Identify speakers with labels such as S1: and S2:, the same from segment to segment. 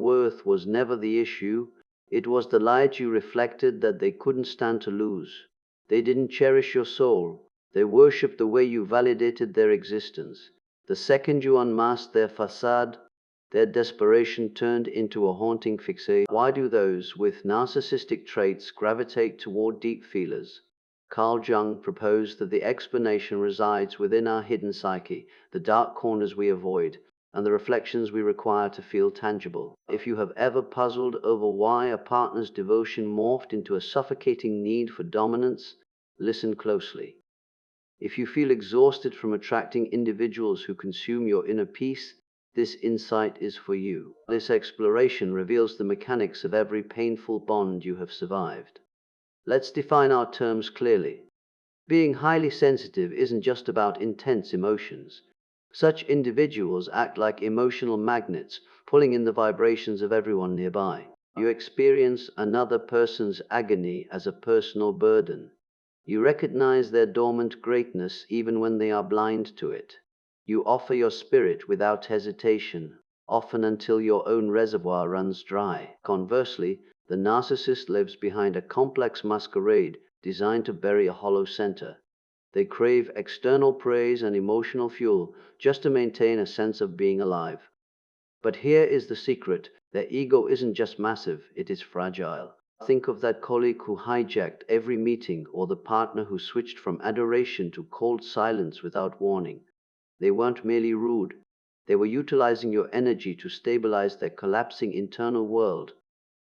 S1: worth was never the issue. It was the light you reflected that they couldn't stand to lose. They didn't cherish your soul. They worshipped the way you validated their existence. The second you unmasked their facade, their desperation turned into a haunting fixation. Why do those with narcissistic traits gravitate toward deep feelers? Carl Jung proposed that the explanation resides within our hidden psyche, the dark corners we avoid, and the reflections we require to feel tangible. If you have ever puzzled over why a partner's devotion morphed into a suffocating need for dominance, listen closely. If you feel exhausted from attracting individuals who consume your inner peace, this insight is for you. This exploration reveals the mechanics of every painful bond you have survived. Let's define our terms clearly. Being highly sensitive isn't just about intense emotions. Such individuals act like emotional magnets, pulling in the vibrations of everyone nearby. You experience another person's agony as a personal burden. You recognize their dormant greatness even when they are blind to it. You offer your spirit without hesitation, often until your own reservoir runs dry. Conversely, the narcissist lives behind a complex masquerade designed to bury a hollow center. They crave external praise and emotional fuel just to maintain a sense of being alive. But here is the secret: their ego isn't just massive, it is fragile. Think of that colleague who hijacked every meeting, or the partner who switched from adoration to cold silence without warning. They weren't merely rude, they were utilizing your energy to stabilize their collapsing internal world.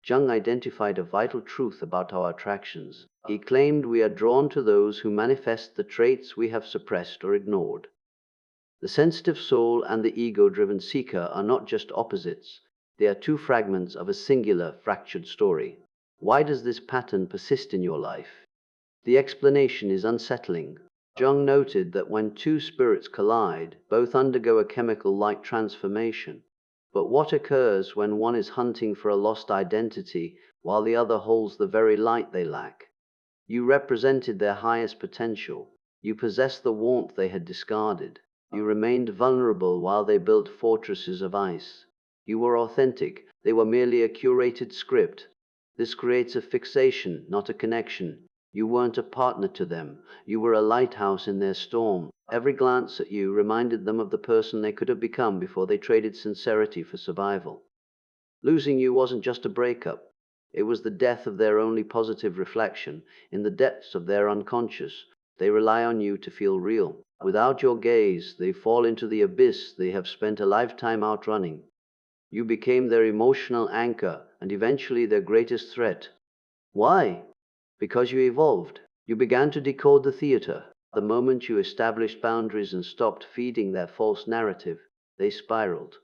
S1: Jung identified a vital truth about our attractions. He claimed we are drawn to those who manifest the traits we have suppressed or ignored. The sensitive soul and the ego-driven seeker are not just opposites, they are two fragments of a singular, fractured story. Why does this pattern persist in your life? The explanation is unsettling. Jung noted that when two spirits collide, both undergo a chemical-like transformation. But what occurs when one is hunting for a lost identity while the other holds the very light they lack? You represented their highest potential. You possessed the warmth they had discarded. You remained vulnerable while they built fortresses of ice. You were authentic. They were merely a curated script. This creates a fixation, not a connection. You weren't a partner to them. You were a lighthouse in their storm. Every glance at you reminded them of the person they could have become before they traded sincerity for survival. Losing you wasn't just a breakup. It was the death of their only positive reflection. In the depths of their unconscious, they rely on you to feel real. Without your gaze, they fall into the abyss they have spent a lifetime outrunning. You became their emotional anchor and eventually their greatest threat. Why? Because you evolved. You began to decode the theater. The moment you established boundaries and stopped feeding their false narrative, they spiraled.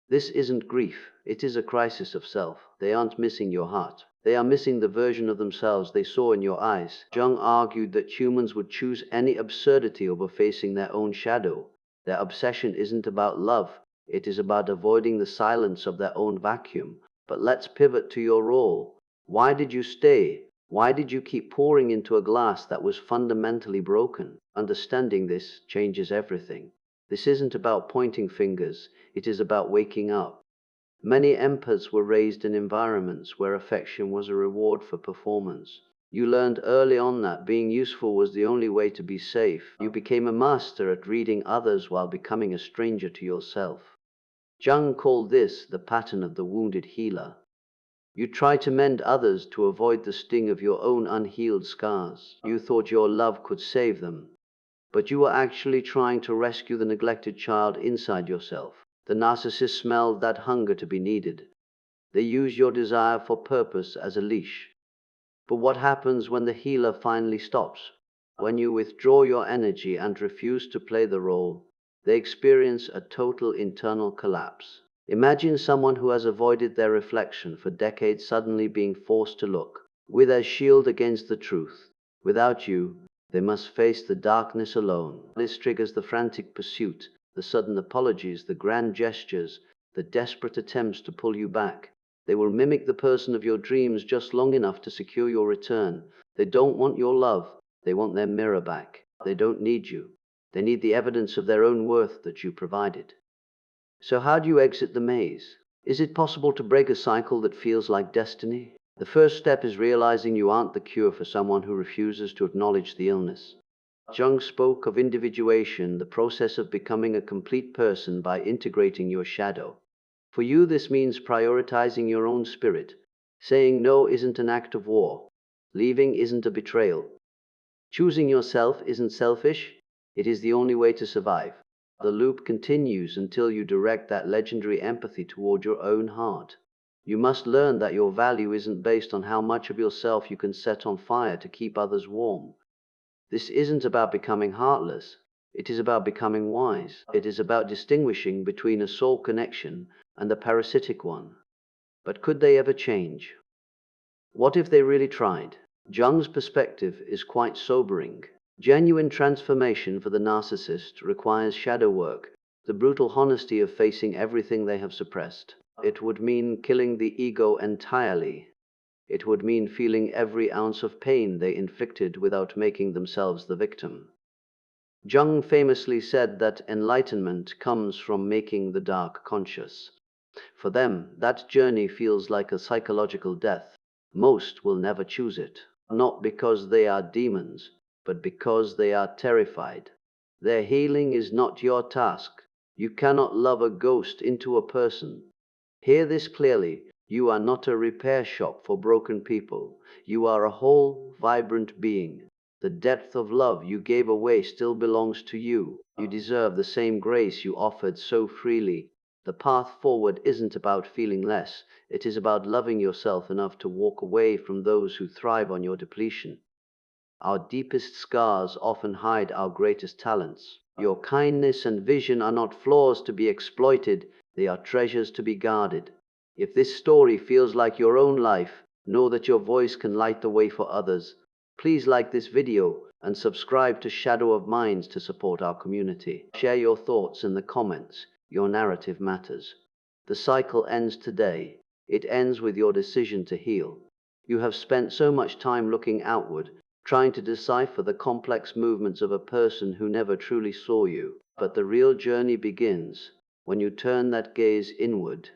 S1: This isn't grief, it is a crisis of self. They aren't missing your heart. They are missing the version of themselves they saw in your eyes. Jung argued that humans would choose any absurdity over facing their own shadow. Their obsession isn't about love, it is about avoiding the silence of their own vacuum. But let's pivot to your role. Why did you stay? Why did you keep pouring into a glass that was fundamentally broken? Understanding this changes everything. This isn't about pointing fingers, it is about waking up. Many empaths were raised in environments where affection was a reward for performance. You learned early on that being useful was the only way to be safe. You became a master at reading others while becoming a stranger to yourself. Jung called this the pattern of the wounded healer. You tried to mend others to avoid the sting of your own unhealed scars. You thought your love could save them, but you were actually trying to rescue the neglected child inside yourself. The narcissist smelled that hunger to be needed. They use your desire for purpose as a leash. But what happens when the healer finally stops? When you withdraw your energy and refuse to play the role, they experience a total internal collapse. Imagine someone who has avoided their reflection for decades suddenly being forced to look, with a shield against the truth. Without you, they must face the darkness alone. This triggers the frantic pursuit, the sudden apologies, the grand gestures, the desperate attempts to pull you back. They will mimic the person of your dreams just long enough to secure your return. They don't want your love, they want their mirror back. They don't need you. They need the evidence of their own worth that you provided. So how do you exit the maze? Is it possible to break a cycle that feels like destiny? The first step is realizing you aren't the cure for someone who refuses to acknowledge the illness. Jung spoke of individuation, the process of becoming a complete person by integrating your shadow. For you, this means prioritizing your own spirit. Saying no isn't an act of war. Leaving isn't a betrayal. Choosing yourself isn't selfish. It is the only way to survive. The loop continues until you direct that legendary empathy toward your own heart. You must learn that your value isn't based on how much of yourself you can set on fire to keep others warm. This isn't about becoming heartless. It is about becoming wise. It is about distinguishing between a soul connection and a parasitic one. But could they ever change? What if they really tried? Jung's perspective is quite sobering. Genuine transformation for the narcissist requires shadow work, the brutal honesty of facing everything they have suppressed. It would mean killing the ego entirely. It would mean feeling every ounce of pain they inflicted without making themselves the victim. Jung famously said that enlightenment comes from making the dark conscious. For them, that journey feels like a psychological death. Most will never choose it, not because they are demons, but because they are terrified. Their healing is not your task. You cannot love a ghost into a person. Hear this clearly. You are not a repair shop for broken people. You are a whole, vibrant being. The depth of love you gave away still belongs to you. You deserve the same grace you offered so freely. The path forward isn't about feeling less. It is about loving yourself enough to walk away from those who thrive on your depletion. Our deepest scars often hide our greatest talents. Your kindness and vision are not flaws to be exploited, they are treasures to be guarded. If this story feels like your own life, know that your voice can light the way for others. Please like this video and subscribe to Shadow of Minds to support our community. Share your thoughts in the comments. Your narrative matters. The cycle ends today. It ends with your decision to heal. You have spent so much time looking outward, trying to decipher the complex movements of a person who never truly saw you. But the real journey begins when you turn that gaze inward.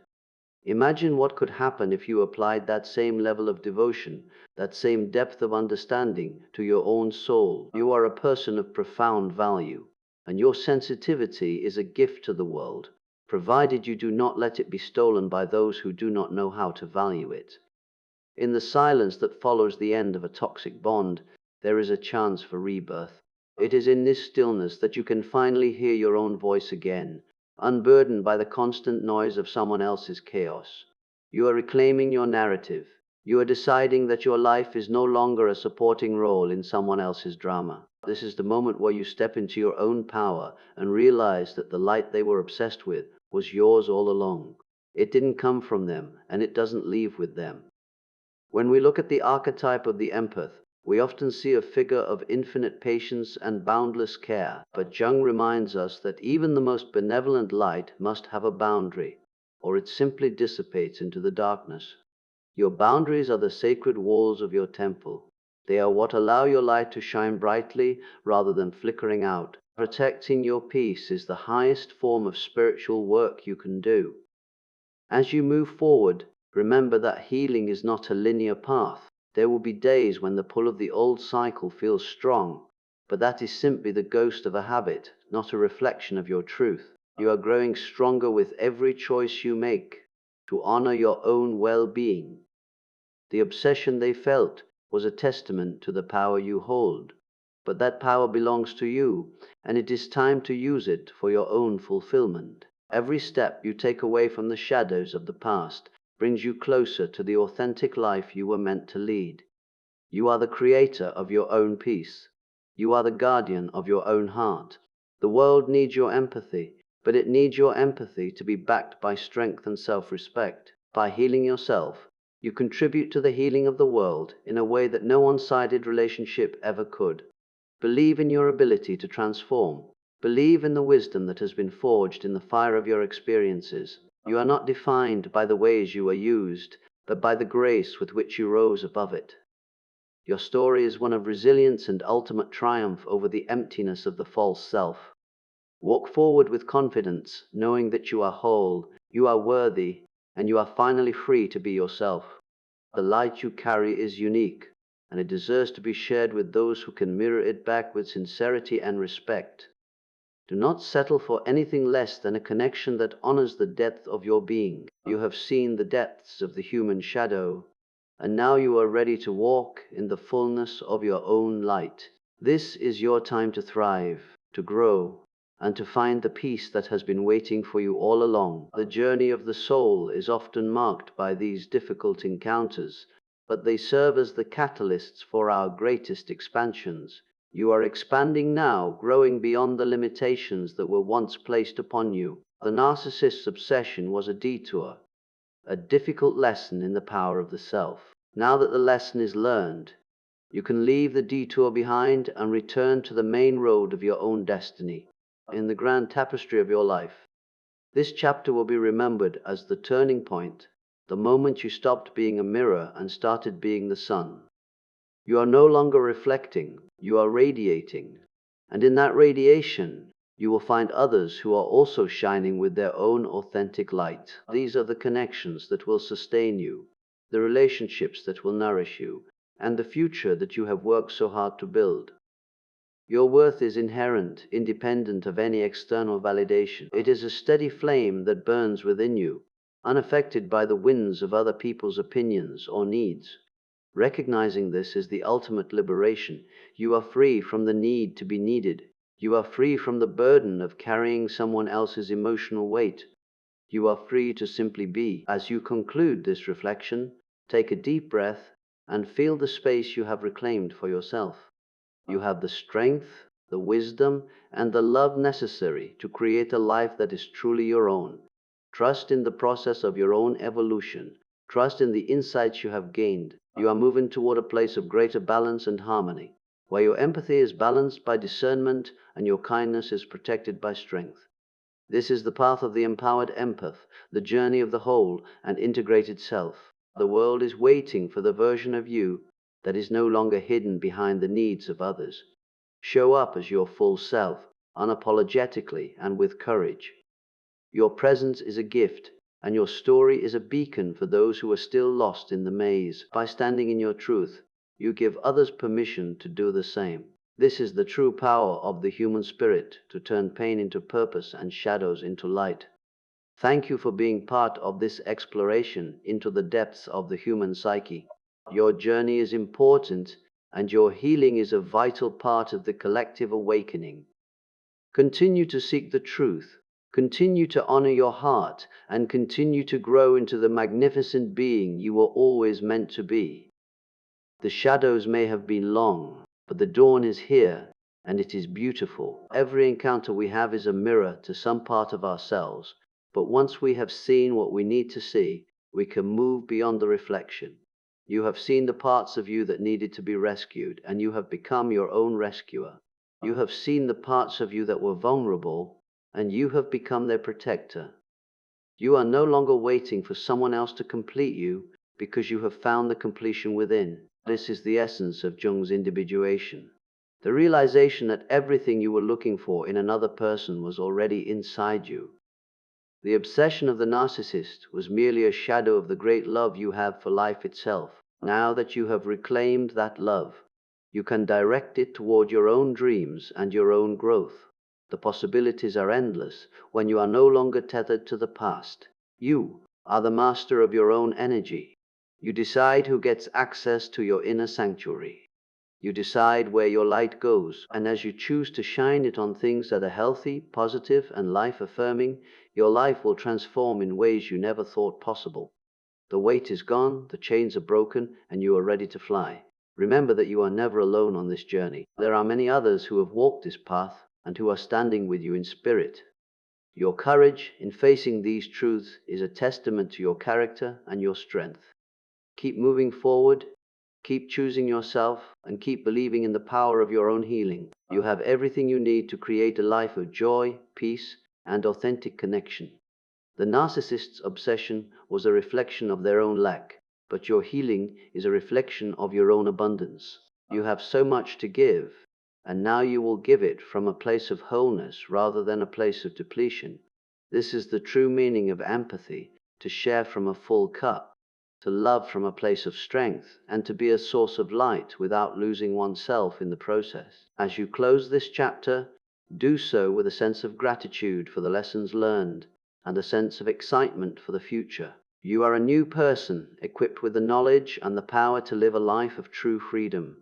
S1: Imagine what could happen if you applied that same level of devotion, that same depth of understanding to your own soul. You are a person of profound value, and your sensitivity is a gift to the world, provided you do not let it be stolen by those who do not know how to value it. In the silence that follows the end of a toxic bond, there is a chance for rebirth. It is in this stillness that you can finally hear your own voice again, unburdened by the constant noise of someone else's chaos. You are reclaiming your narrative. You are deciding that your life is no longer a supporting role in someone else's drama. This is the moment where you step into your own power and realize that the light they were obsessed with was yours all along. It didn't come from them, and it doesn't leave with them. When we look at the archetype of the empath, we often see a figure of infinite patience and boundless care. But Jung reminds us that even the most benevolent light must have a boundary, or it simply dissipates into the darkness. Your boundaries are the sacred walls of your temple. They are what allow your light to shine brightly rather than flickering out. Protecting your peace is the highest form of spiritual work you can do. As you move forward, remember that healing is not a linear path. There will be days when the pull of the old cycle feels strong, but that is simply the ghost of a habit, not a reflection of your truth. You are growing stronger with every choice you make to honor your own well-being. The obsession they felt was a testament to the power you hold. But that power belongs to you, and it is time to use it for your own fulfillment. Every step you take away from the shadows of the past brings you closer to the authentic life you were meant to lead. You are the creator of your own peace. You are the guardian of your own heart. The world needs your empathy, but it needs your empathy to be backed by strength and self-respect. By healing yourself, you contribute to the healing of the world in a way that no one-sided relationship ever could. Believe in your ability to transform. Believe in the wisdom that has been forged in the fire of your experiences. You are not defined by the ways you were used, but by the grace with which you rose above it. Your story is one of resilience and ultimate triumph over the emptiness of the false self. Walk forward with confidence, knowing that you are whole, you are worthy, and you are finally free to be yourself. The light you carry is unique, and it deserves to be shared with those who can mirror it back with sincerity and respect. Do not settle for anything less than a connection that honors the depth of your being. You have seen the depths of the human shadow, and now you are ready to walk in the fullness of your own light. This is your time to thrive, to grow, and to find the peace that has been waiting for you all along. The journey of the soul is often marked by these difficult encounters, but they serve as the catalysts for our greatest expansions. You are expanding now, growing beyond the limitations that were once placed upon you. The narcissist's obsession was a detour, a difficult lesson in the power of the self. Now that the lesson is learned, you can leave the detour behind and return to the main road of your own destiny. In the grand tapestry of your life, this chapter will be remembered as the turning point, the moment you stopped being a mirror and started being the sun. You are no longer reflecting, you are radiating. And in that radiation, you will find others who are also shining with their own authentic light. These are the connections that will sustain you, the relationships that will nourish you, and the future that you have worked so hard to build. Your worth is inherent, independent of any external validation. It is a steady flame that burns within you, unaffected by the winds of other people's opinions or needs. Recognizing this is the ultimate liberation. You are free from the need to be needed. You are free from the burden of carrying someone else's emotional weight. You are free to simply be. As you conclude this reflection, take a deep breath and feel the space you have reclaimed for yourself. You have the strength, the wisdom, and the love necessary to create a life that is truly your own. Trust in the process of your own evolution. Trust in the insights you have gained. You are moving toward a place of greater balance and harmony, where your empathy is balanced by discernment and your kindness is protected by strength. This is the path of the empowered empath, the journey of the whole and integrated self. The world is waiting for the version of you that is no longer hidden behind the needs of others. Show up as your full self, unapologetically and with courage. Your presence is a gift, and your story is a beacon for those who are still lost in the maze. By standing in your truth, you give others permission to do the same. This is the true power of the human spirit, to turn pain into purpose and shadows into light. Thank you for being part of this exploration into the depths of the human psyche. Your journey is important, and your healing is a vital part of the collective awakening. Continue to seek the truth. Continue to honor your heart, and continue to grow into the magnificent being you were always meant to be. The shadows may have been long, but the dawn is here, and it is beautiful. Every encounter we have is a mirror to some part of ourselves, but once we have seen what we need to see, we can move beyond the reflection. You have seen the parts of you that needed to be rescued, and you have become your own rescuer. You have seen the parts of you that were vulnerable, and you have become their protector. You are no longer waiting for someone else to complete you, because you have found the completion within. This is the essence of Jung's individuation. The realization that everything you were looking for in another person was already inside you. The obsession of the narcissist was merely a shadow of the great love you have for life itself. Now that you have reclaimed that love, you can direct it toward your own dreams and your own growth. The possibilities are endless when you are no longer tethered to the past. You are the master of your own energy. You decide who gets access to your inner sanctuary. You decide where your light goes, and as you choose to shine it on things that are healthy, positive, and life-affirming, your life will transform in ways you never thought possible. The weight is gone, the chains are broken, and you are ready to fly. Remember that you are never alone on this journey. There are many others who have walked this path and who are standing with you in spirit. Your courage in facing these truths is a testament to your character and your strength. Keep moving forward, keep choosing yourself, and keep believing in the power of your own healing. You have everything you need to create a life of joy, peace, and authentic connection. The narcissist's obsession was a reflection of their own lack, but your healing is a reflection of your own abundance. You have so much to give, and now you will give it from a place of wholeness rather than a place of depletion. This is the true meaning of empathy, to share from a full cup, to love from a place of strength, and to be a source of light without losing oneself in the process. As you close this chapter, do so with a sense of gratitude for the lessons learned and a sense of excitement for the future. You are a new person, equipped with the knowledge and the power to live a life of true freedom.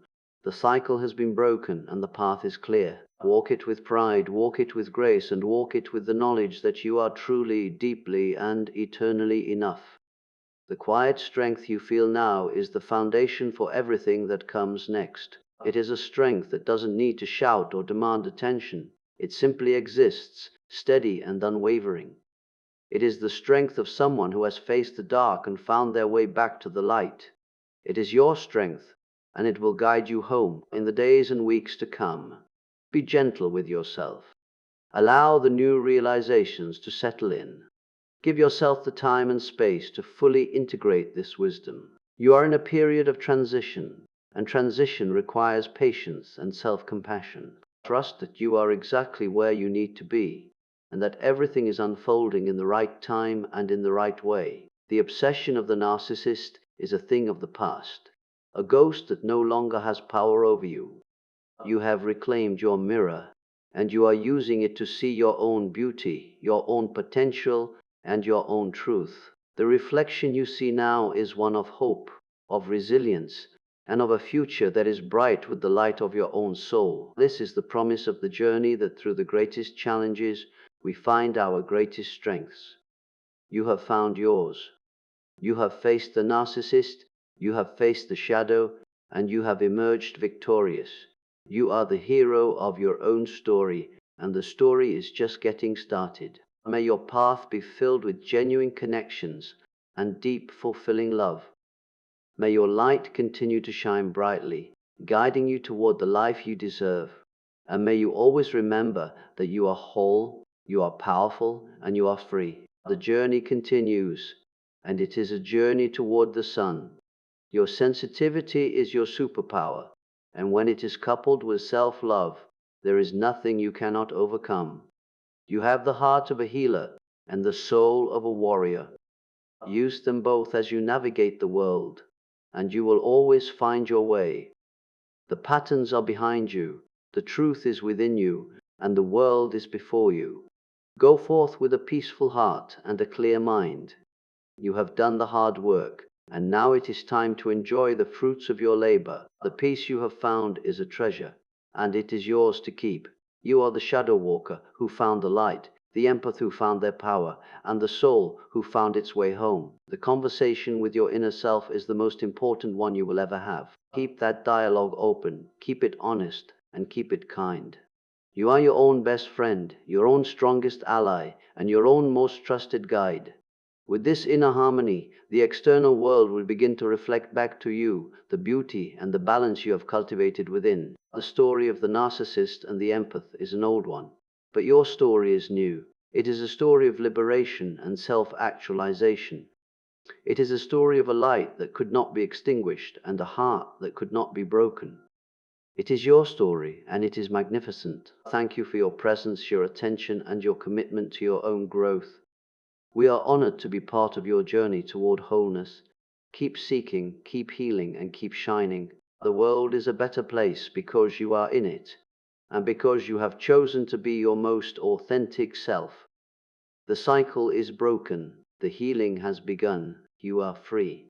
S1: The cycle has been broken and the path is clear. Walk it with pride, walk it with grace, and walk it with the knowledge that you are truly, deeply, and eternally enough. The quiet strength you feel now is the foundation for everything that comes next. It is a strength that doesn't need to shout or demand attention. It simply exists, steady and unwavering. It is the strength of someone who has faced the dark and found their way back to the light. It is your strength, and it will guide you home in the days and weeks to come. Be gentle with yourself. Allow the new realizations to settle in. Give yourself the time and space to fully integrate this wisdom. You are in a period of transition, and transition requires patience and self-compassion. Trust that you are exactly where you need to be, and that everything is unfolding in the right time and in the right way. The obsession of the narcissist is a thing of the past, a ghost that no longer has power over you. You have reclaimed your mirror, and you are using it to see your own beauty, your own potential, and your own truth. The reflection you see now is one of hope, of resilience, and of a future that is bright with the light of your own soul. This is the promise of the journey, that through the greatest challenges we find our greatest strengths. You have found yours. You have faced the narcissist, you have faced the shadow, and you have emerged victorious. You are the hero of your own story, and the story is just getting started. May your path be filled with genuine connections and deep, fulfilling love. May your light continue to shine brightly, guiding you toward the life you deserve. And may you always remember that you are whole, you are powerful, and you are free. The journey continues, and it is a journey toward the sun. Your sensitivity is your superpower, and when it is coupled with self-love, there is nothing you cannot overcome. You have the heart of a healer and the soul of a warrior. Use them both as you navigate the world, and you will always find your way. The patterns are behind you, the truth is within you, and the world is before you. Go forth with a peaceful heart and a clear mind. You have done the hard work, and now it is time to enjoy the fruits of your labor. The peace you have found is a treasure, and it is yours to keep. You are the shadow walker who found the light, the empath who found their power, and the soul who found its way home. The conversation with your inner self is the most important one you will ever have. Keep that dialogue open, keep it honest, and keep it kind. You are your own best friend, your own strongest ally, and your own most trusted guide. With this inner harmony, the external world will begin to reflect back to you the beauty and the balance you have cultivated within. The story of the narcissist and the empath is an old one, but your story is new. It is a story of liberation and self-actualization. It is a story of a light that could not be extinguished and a heart that could not be broken. It is your story, and it is magnificent. Thank you for your presence, your attention, and your commitment to your own growth. We are honored to be part of your journey toward wholeness. Keep seeking, keep healing, and keep shining. The world is a better place because you are in it, and because you have chosen to be your most authentic self. The cycle is broken, the healing has begun, you are free.